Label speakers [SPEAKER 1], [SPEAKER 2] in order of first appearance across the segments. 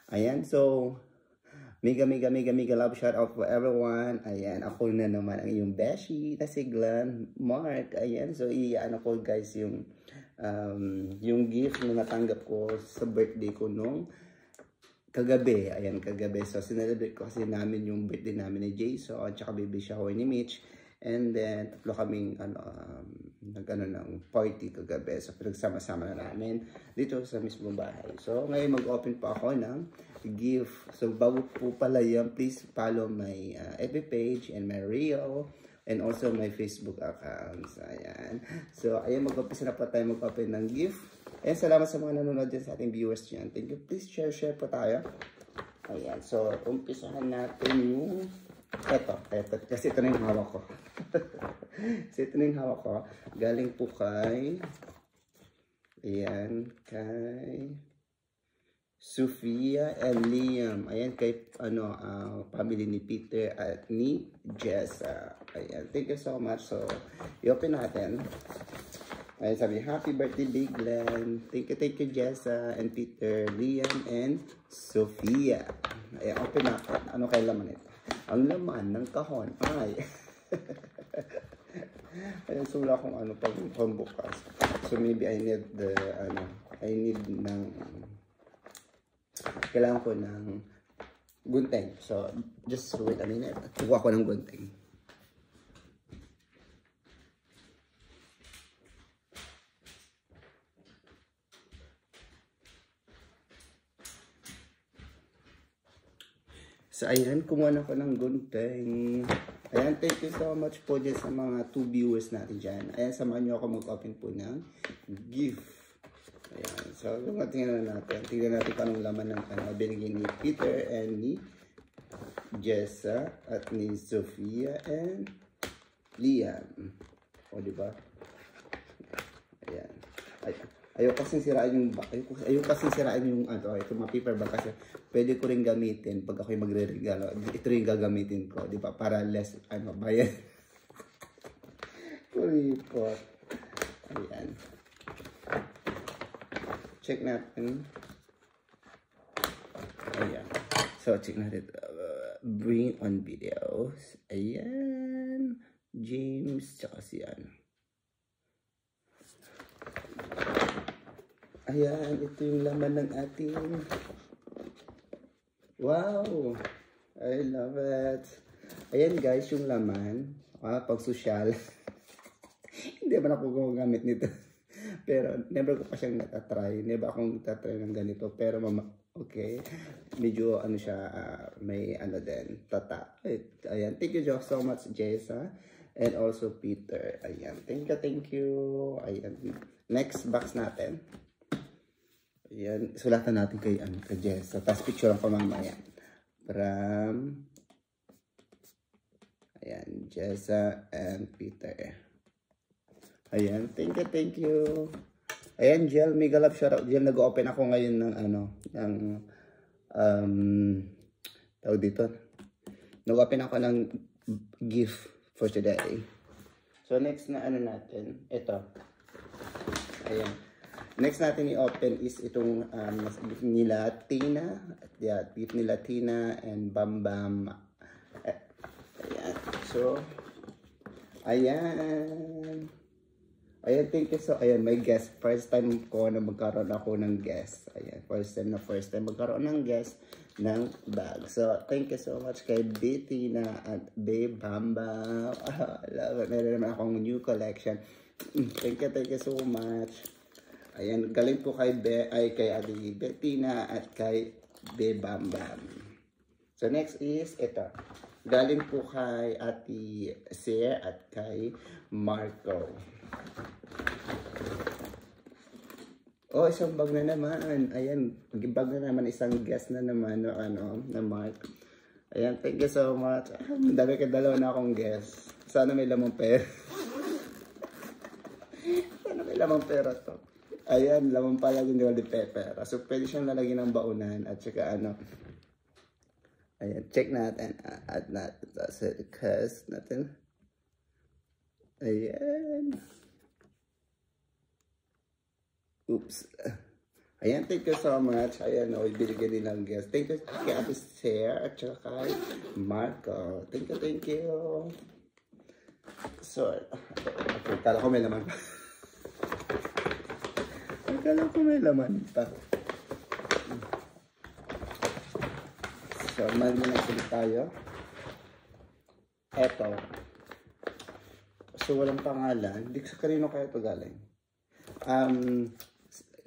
[SPEAKER 1] Ayan, so, mega love shout out for everyone. Ayan, ako na naman ang iyong beshi na si Glenn Mark. Ayan, so iyan ako guys yung gift na natanggap ko sa birthday ko nung kagabi. Ayan, kagabi. So, sinelebrate ko kasi namin yung birthday namin ni Jason at saka baby shower ni Mitch. And then, tatlo kaming ng party kagabi. So, pinagsama-sama na namin dito sa mismong bahay. So, ngayon mag-open pa ako ng gift. So, bago po pala yan, please follow my FB page and my reel and also my Facebook accounts. Ayan. So, ayan, mag-open na po tayo mag-open ng gift. Ayan, salamat sa mga nanonood dyan sa ating viewers dyan. Thank you. Please share po tayo. Ayan. So, umpisahan natin yung Ito. Kasi ito na yung hawak ko. Kasi ito na yung hawak ko. Galing po kay ayan, kay Sophia and Liam. Ayan, kay family ni Peter at ni Jessa. Ayan, thank you so much. So, i-open natin. Ayan, sabi, happy birthday, Big Glenn. Thank you, Jessa and Peter, Liam and Sophia. Ayan, open natin. Ano kay laman ito? Ang laman ng kahon ay ayan, sula kung ano pag bukas. So maybe I need the kailangan ko ng gunting. So just wait a minute. Kuha ko ng gunting. So, ayan, kumuha na ko ng gunting. Ayan, thank you so much po dyan sa mga 2 viewers natin dyan. Ayan, samahan nyo ako mag-open po ng gift. Ayan, so, tingnan natin. Tingnan natin kung anong laman ng binigay ni Peter and ni Jessa at ni Sophia and Liam. O, diba? Ayan. Ayaw kasing sirain yung ito mga paper bag kasi pwede ko rin gamitin pag ako'y magre-regalo. Ito rin gagamitin ko, di ba? Para less, bayan. Kuripot. Ayan. Check natin. Ayan. So, check natin. Bring on videos. Ayan. James, tsaka si Ayan, ito yung laman ng ating. Wow! I love it. Ayan guys, yung laman. Pag social. Hindi ba ako gumagamit nito? Pero never ko pa siyang natatry. Never akong natatry ng ganito. Pero okay. Medyo siya, may din, tata. Ayan, thank you so much, Jessa. And also Peter. Ayan, thank you. Ayan, next box natin. Ayan, sulatan natin kay Jessa. Tapos picturean ko mamaya. From ayan, Jessa and Peter. Ayan, thank you. Ayan, Jel, mega love shoutout. Jel, nag-open ako ngayon ng tawag dito. Nag-open ako ng gift for today. So next na natin, ito. Ayan. Next natin i-open is itong gift nila Tina. Yeah, gift nila Tina and Bam Bam. Ayan. So, ayan. Ayan, thank you. So, ayan, may guest. First time ko na magkaroon ako ng guest. Ayan, first time magkaroon ng guest ng bag. So, thank you so much kay Tina at Babe Bam Bam. Love it. Meron naman akong new collection. Thank you so much. Ayan, galing po kay Ate Bettina at kay Be Bam Bam. So next is ito. Galing po kay Ate Sir at kay Marco. Oh, isang bag na naman. Ayan, bag na naman, isang guest na naman na Mark. Ayan, thank you so much. Dami dalawa na akong guest. Sana may lamang pera. Sana may lamang pera to. Ayan, laman pala yung Holy Pepper. So, pwede siyang lalagyan ng baunan at saka ayan, check natin. At natin. So, cast natin. Ayan. Oops. Ayan, thank you so much. Ayan, o, ibigay din ng guest. Thank you kay Ate Sarah at saka kay Marco. Thank you. So, okay, kala ko may laman pa. Kala ko may laman pa. So, magmamasin tayo. Eto. So, walang pangalan. Hindi sa kanino kaya ito galing.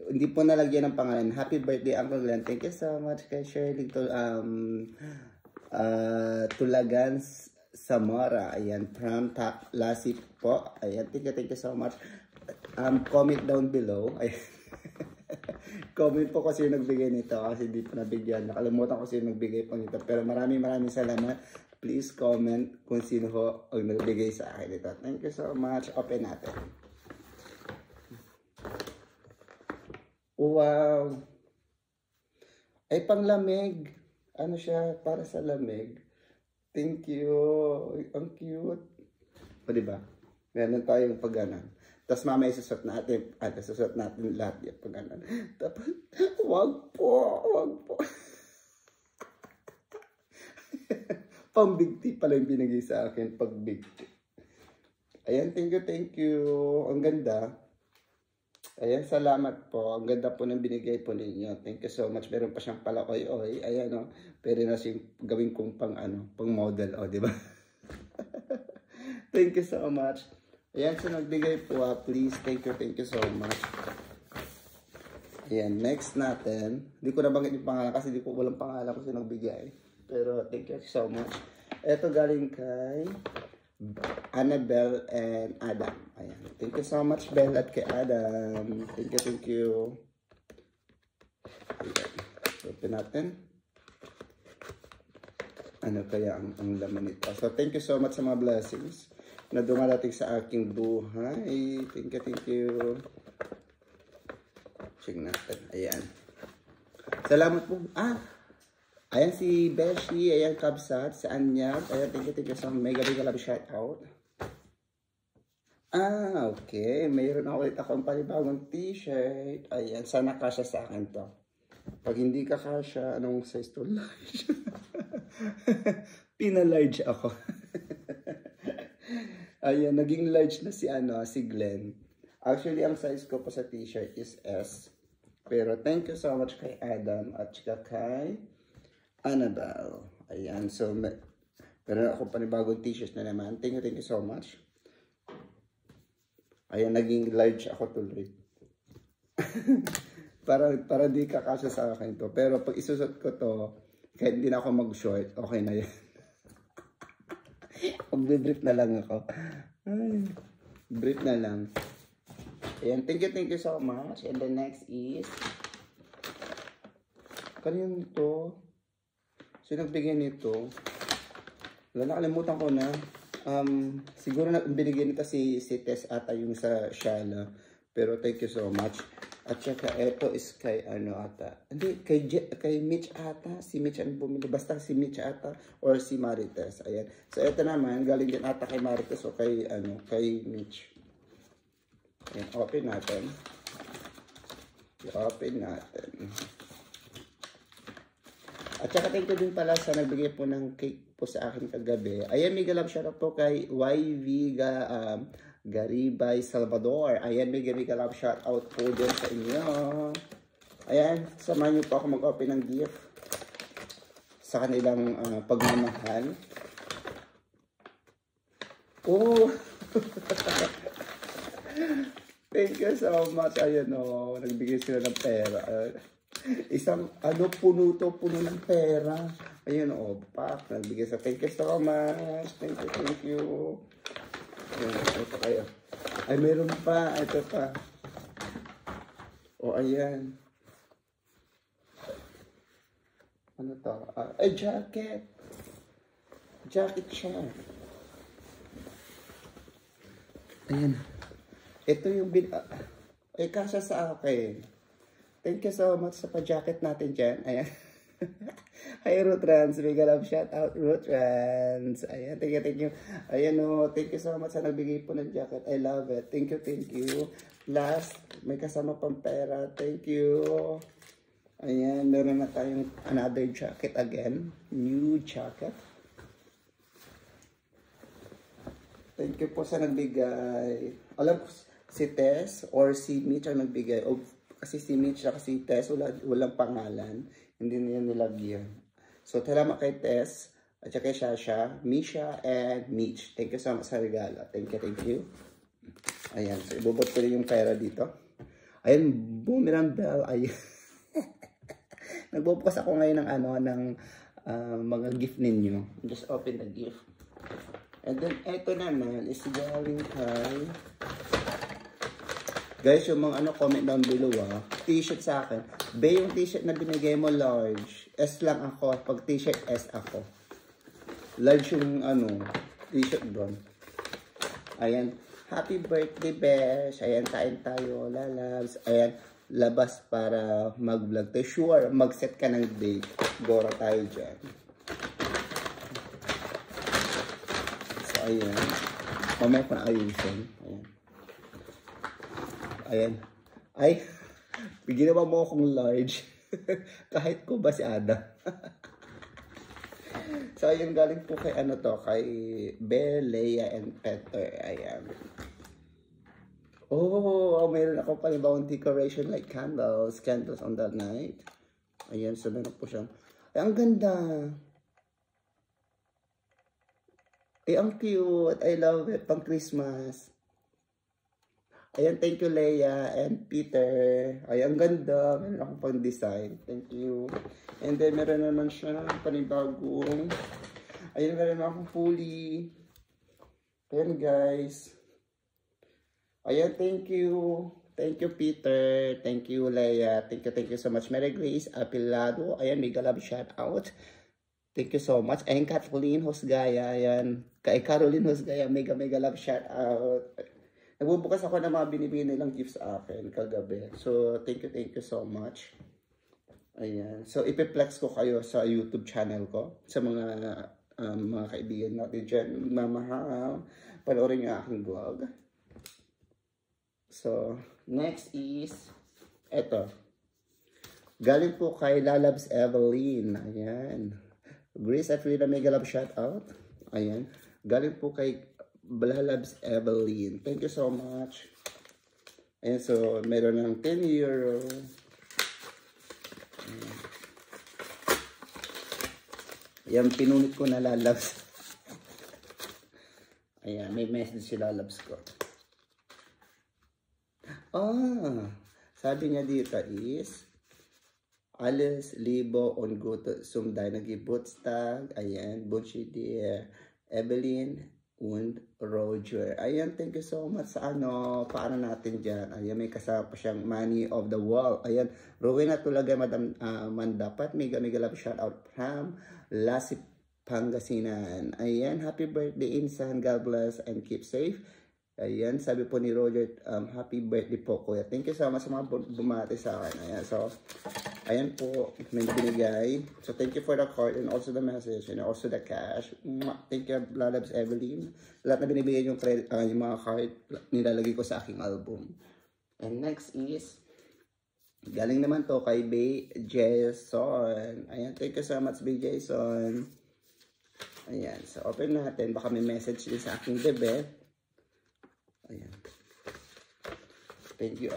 [SPEAKER 1] Hindi po nalagyan ng pangalan. Happy birthday, Uncle Glenn. Thank you so much kay Shirley Tulagan Samora. Ayan, from Lasip po. Ayan, thank you so much. Comment down below. Ayan. Comment po kasi yung nagbigay nito kasi hindi po nabigyan. Nakalimutan ko kasi yung nagbigay po nito. Pero maraming salamat. Please comment kung sino ho ang nagbigay sa akin ito. Thank you so much. Open natin. Wow! Ay, panglamig. Ano siya? Para sa lamig. Thank you. Ang cute. O, diba? Meron tayong pagganan. Tapos mamaya isusot natin. Isusot natin lahat yung pagganan. Tapos, wag po. Pang-big tea pala yung binigay sa akin. Pag-big tea. Ayan, thank you. Ang ganda. Ayan, salamat po. Ang ganda po ng binigay po ninyo. Thank you so much. Meron pa siyang palakoy-oy. Ayan, no? Pwede na siyang gawin kong pang model. O, di ba? Thank you so much. Ayan, so nagbigay po. Please, thank you so much. Ayan, next natin. Hindi ko nabanggit yung pangalan kasi di ko walang pangalan kasi nagbigay. Pero thank you so much. Ito galing kay Annabelle and Adam. Ayan. Thank you so much, Belle at kay Adam. Thank you. Ayan. Open natin. Ano kaya ang laman nito? So, thank you so much sa mga blessings na dumarating sa aking buhay. Thank you. Check natin. Ayan. Salamat po. Ayan si Beshi. Ayan, Kabsat. Si Anyag. Ayan, thank you so much. Mega love shout out. Okay. Mayroon ako ulit akong panibagong t-shirt. Ayan. Sana kasya sa akin to. Pag hindi ka kasya, anong size to? Large? Pina-large ako. Ayan, naging large na si Glenn. Actually, ang size ko pa sa t-shirt is S. Pero thank you so much kay Adam at saka kay Annabelle. Ayan, so pero ako panibagong t-shirt na naman. Thank you so much. Ayan, naging large ako tuloy. para di kakasya sa akin to. Pero pag isusot ko to, kahit hindi na ako mag-short, okay na yan. Mag-brief na lang ako. Brief na lang. Ayan, thank you so much. And the next is kanino nito? Sino nagbigay nito? Wala, nakalimutan ko na. Siguro na binigay nito si Tess ata yung sa Shala. Pero thank you so much. At saka ito is kay ata. Hindi, kay Mitch ata. Si Mitch ang bumili. Basta si Mitch ata or si Marites. Ayan. So ito naman, galing din ata kay Marites o kay Mitch. Ayan, open natin. I-open natin. At saka thank you din pala sa nagbigay po ng cake po sa akin kagabi. Ayan, mega love shout out po kay YV Garibay Salvador. Ayan, mega love shout out po din sa inyo. Ayan, samahan niyo po ako mag-open ng gift sa kanilang pagmamahal. Oh! Thank you so much. Ayan o, nagbigay sila ng pera. Isang puno ng pera. Ayun o, pak, nagbigay sa thank you so much. Thank you. Ayan, ito kayo. Ay, meron pa. Ito pa. O, ayan. Ano to? Ay, jacket. Jacket siya. Ayan. Ito yung ay, kasya sa akin. Thank you so much sa pa-jacket natin dyan. Ayan. Hi, Rutrans. Mega love shout out, Rutrans. Ayan, thank you. Ayan o, thank you so much sa nagbigay po ng jacket. I love it. Thank you. Last, may kasama pang pera. Thank you. Ayan, meron na tayong another jacket again. New jacket. Thank you po sa nagbigay. Alam ko, si Tess or si Mitch ang nagbigay. O, kasi si Mitch at si Tess, walang pangalan. Hindi niya nilagyan. So, salamat kay Tess, at saka kay Shasha, Misha, and Mitch. Thank you so much sa regalo. Thank you. Ayan, so ibubot ko rin yung pera dito. Ayan, boomerang bell. Ayan. Nagbubukas ako ngayon ng ng mga gift ninyo. Just open the gift. And then, eto naman is galing kay... Guys, yung mga comment down below t-shirt sa akin. Be, yung t-shirt na binigay mo large. S lang ako. Pag t-shirt, S ako. Large yung t-shirt doon. Ayan. Happy birthday, Besh. Ayan, kain tayo. Lalabs. Ayan, labas para mag-vlog tayo. Sure, mag-set ka ng date. Gora tayo dyan. So, ayan. Mamaya ko na ayusin. Ayan. Ayan. Ay, ginawa mo akong large. Kahit ko ba si Ada. So, ayun, galing po kay kay Belle, Leia, and Peter. Ayan. Oh, mayroon ako panibawang decoration like candles on the night. Ayan, so meron po siyang, ay, ang ganda. Ay, ang cute. I love it. Pang Christmas. Ayan, thank you, Leia and Peter. Ay, ang ganda. Meron akong pang design. Thank you. And then, meron naman siya panibagong. Ayan, meron akong fully. Ayan, guys. Ayan, thank you. Thank you, Peter. Thank you, Leia. Thank you so much. Mary Grace Apilado. Ayan, mega love shout out. Thank you so much. Ayan, Kathleen Hosgaya. Ayan, kay Caroline Hosgaya. Mega love shout out. Nagbubukas ako ng mga binibigay nilang gifts sa akin kagabi. So, thank you so much. Ayan. So, ipiplex ko kayo sa YouTube channel ko. Sa mga kaibigan natin dyan. Mamahal. Panoorin yung aking vlog. So, next is, eto. Galing po kay Lalabs Evelyn. Ayan. Grace at Frida, mega love shout out. Ayan. Galing po kay Lalabs Evelyn. Thank you so much. Ayan, so, meron ng 10 euro. Ayan, pinunit ko na Lalabs. Ayan, may message si Lalabs ko. Sabi niya dito is alles Libo on Goto Sumday Nagibutstag. Ayan, Bunchi dear Evelyn und Roger. Ayan, thank you so much sa paano natin dyan. Ayan, may kasama pa siyang money of the wall. Ayan, Rowena Tulaga, Madam Mandapat. Mega love shout out from Lasip Pangasinan. Ayan, happy birthday Insan. God bless and keep safe. Ayan, sabi po ni Roger, happy birthday po kuya. Thank you so much sa mga bumati sa akin. Ayan, so, ayan po, may binigay. So, thank you for the card and also the message and also the cash. Thank you, Lalabs Evelyn. Lahat na binibigay yung credit, yung mga card, nilalagay ko sa aking album. And next is, galing naman to kay Bay Jason. Ayan, thank you so much, Bay Jason. Ayan, so open natin. Baka may message din sa aking bebe. Ayan. Thank you.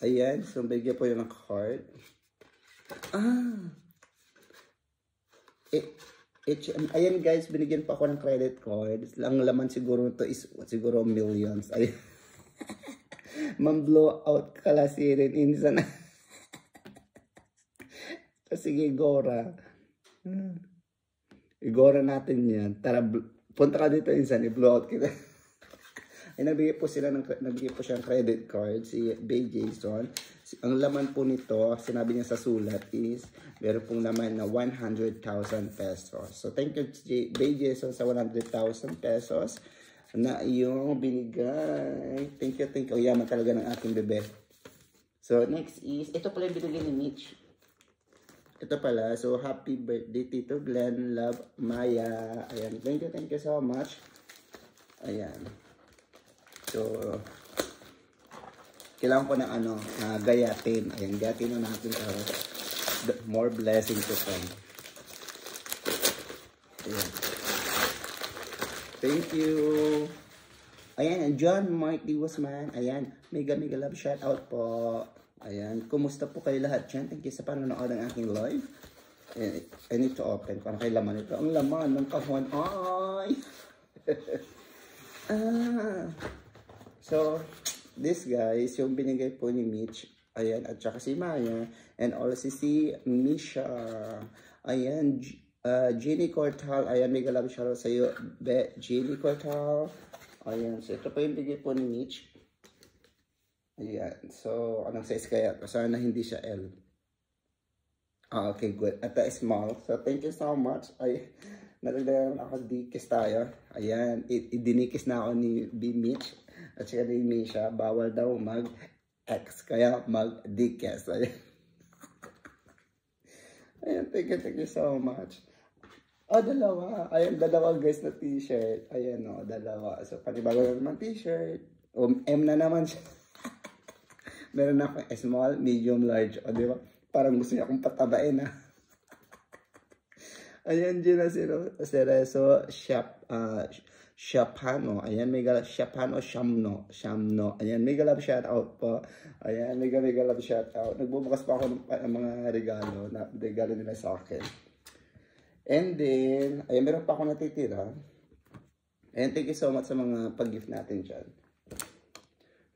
[SPEAKER 1] Ayan. So, bigyan po yung card. Ayan guys, binigyan pa ako ng credit card. Ang laman siguro ito is siguro millions. Ayan. Man-blow out kalasirin insan. Sige, Gora. Igora natin yan. Tara, punta ka dito insan, i-blow out kita. Ay, nagbigay po siya ng credit card, si Bay Jason. Ang laman po nito, sinabi niya sa sulat is, meron pong naman na 100,000 pesos. So, thank you, Bay Jason, sa 100,000 pesos na iyong binigay. Thank you. Yaman talaga ng ating bebe. So, next is, ito pala yung binigay ni Mitch. Ito pala, so happy birthday Tito Glenn, love Maya. Ayan, thank you so much. Ayan. So, kailangan ko ng ano, gayatin. Ayan, gayatin na natin para more blessing to come. Ayan. Thank you. Ayan, John Mark Diwasman. Ayan, mega love shout out po. Ayan, kumusta po kayo lahat dyan? Thank you sa panonood ng aking live. Ayan, I need to open kung ano kayo laman ito. Ang laman ng kahon. Ay! So, this guys, yung binigay po ni Mitch. Ayan, at saka si Maya. And also si Misha. Ayan, Jenny Cortal. Ayan, mega love shout out sa iyo. Jenny Cortal. Ayan, so ito po yung bigay po ni Mitch. Ayan, so anong size kaya? Sana hindi siya L. Okay, good. At small. So thank you so much. Ay, nalalaman ako dikis tayo. Ayan, idinikis na ako ni B. Mitch. At saka ni Misha, bawal daw mag-X. Kaya mag-dikis. Ayan. Ayan, thank you so much. Oh, dalawa. Ayan, dalawa guys na t-shirt. Ayan o, dalawa. So, panibago na naman t-shirt. O, M na naman siya. Meron ako small, medium, large. O, di ba? Parang gusto niya akong patabain, ha? Ayan, Gina Cerezo, Shapano. Ayan, mega Shapano, Shamno. Ayan, mega love shout out po. Ayan, mega love shout out. Nagbubukas pa ako ng mga regalo nila sa akin. And then, ayan, meron pa ako natitira. And thank you so much sa mga pag-gift natin dyan.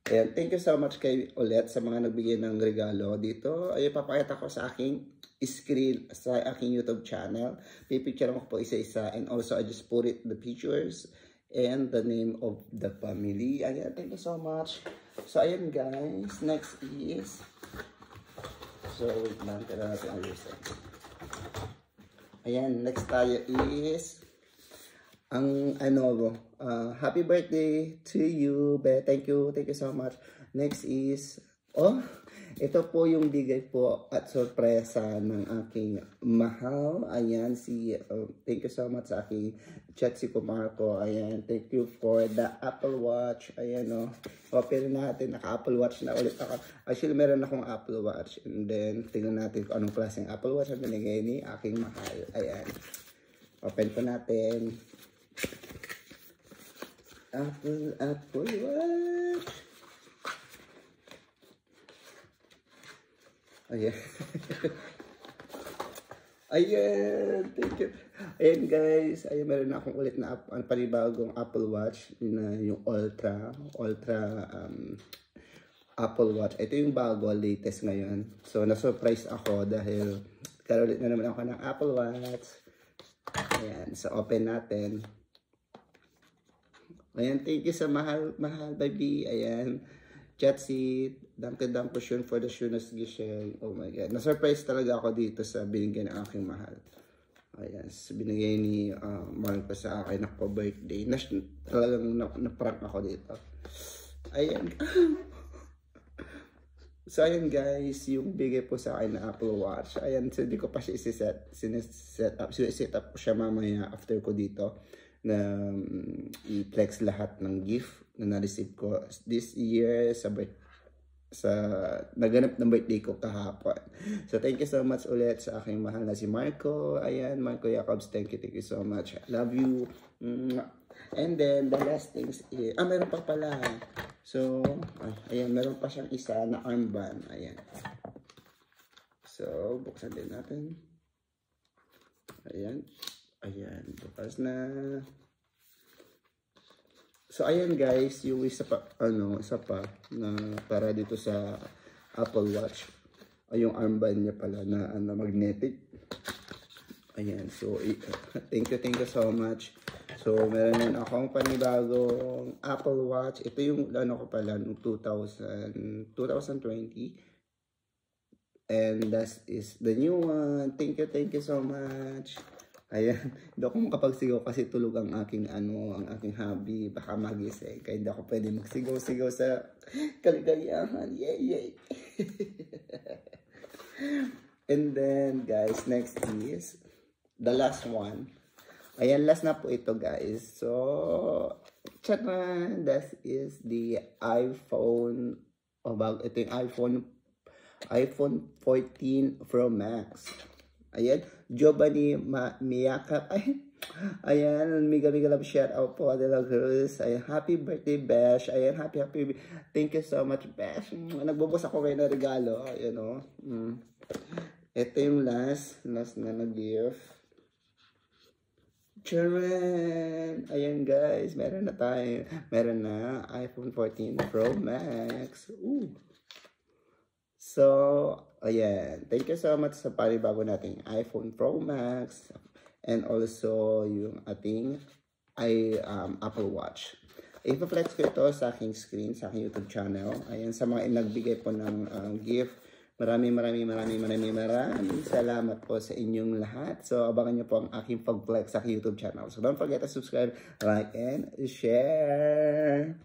[SPEAKER 1] And thank you so much kay ulit sa mga nagbigay ng regalo dito. Ay papakita ko sa aking screen sa aking YouTube channel. Pipicture ko po isa-isa, and also I just put it the pictures and the name of the family. Ayan, thank you so much. So ayan guys, next is, so wait lang, tira natin ang reset. Ayan, next tayo is ang happy birthday to you, Be. Thank you so much. Next is, ito po yung bigay po at sorpresa ng aking mahal. Ayan, thank you so much sa aking chat si Kumarco. Ayan, thank you for the Apple Watch. Ayan, open natin, naka-Apple Watch na ulit ako. Actually, meron akong Apple Watch. And then, tingnan natin kung anong klaseng Apple Watch ang binigay ni aking mahal. Ayan, open po natin. Apple Watch. Ayan. Ayan, thank you. Ayan guys, ayan, meron na akong ulit na panibagong Apple Watch na yung Ultra Apple Watch. Ito yung bago, latest ngayon. So na-surprise ako dahil karolit na naman ako ng Apple Watch. Ayan, so open natin. Ayan, thank you sa mahal baby. Ayan, Chatsi, danke for the shoes gising. Oh my God, na-surprise talaga ako dito sa binigay ng aking mahal. Ayan, so binigay ni Mark sa akin na birthday. Talagang na-prank ako dito. Ayan. So ayan guys, yung bigay po sa akin na Apple Watch. Ayan, so hindi ko pa siya set up ko siya mamaya after ko dito na i-flex lahat ng gift na na-receive ko this year sa naganap ng birthday ko kahapon. So thank you so much ulit sa aking mahal na si Marco. Ayan, Marco Jacobs, thank you so much. I love you. And then the last things is, meron pa pala. So, ayan, meron pa siyang isa na armband. Ayan. So, buksan din natin. Ayan. Ayan, bukas na. So, ayan guys, yung isa pa na para dito sa Apple Watch. Ay, yung armband niya pala na magnetic. Ayan, so, thank you so much. So, meron din akong panibagong Apple Watch. Ito yung ko pala, noong 2020. And that is the new one. Thank you so much. Ayan, hindi ako makapagsigaw kasi tulog ang aking hubby. Baka magising. Kaya hindi ako pwede magsigaw-sigaw sa kaligayahan. Yay! And then, guys, next is the last one. Ayan, last na po ito, guys. So, Charan! That is the iPhone. Ito yung iPhone 14 Pro Max. Ayan. Giovanni Miyaka. Ayan. Mega love shout out po. Adela Cruz. Ayan. Happy birthday, Besh. Ayan. Happy. Thank you so much, Besh. Nagbubos ako kayo na regalo. Ayan o. Ito yung last na nag-gift. Charan! Ayan guys, meron na iPhone 14 Pro Max. Ooh. So, ayan. Thank you so much sa panibago nating iPhone Pro Max and also yung ating Apple Watch. Ipa-flex ko ito sa aking screen, sa aking YouTube channel. Ayan, sa mga nagbigay po ng gift. Maraming salamat po sa inyong lahat. So, abangan nyo po ang aking pag-flex sa YouTube channel. So, don't forget to subscribe, like, and share.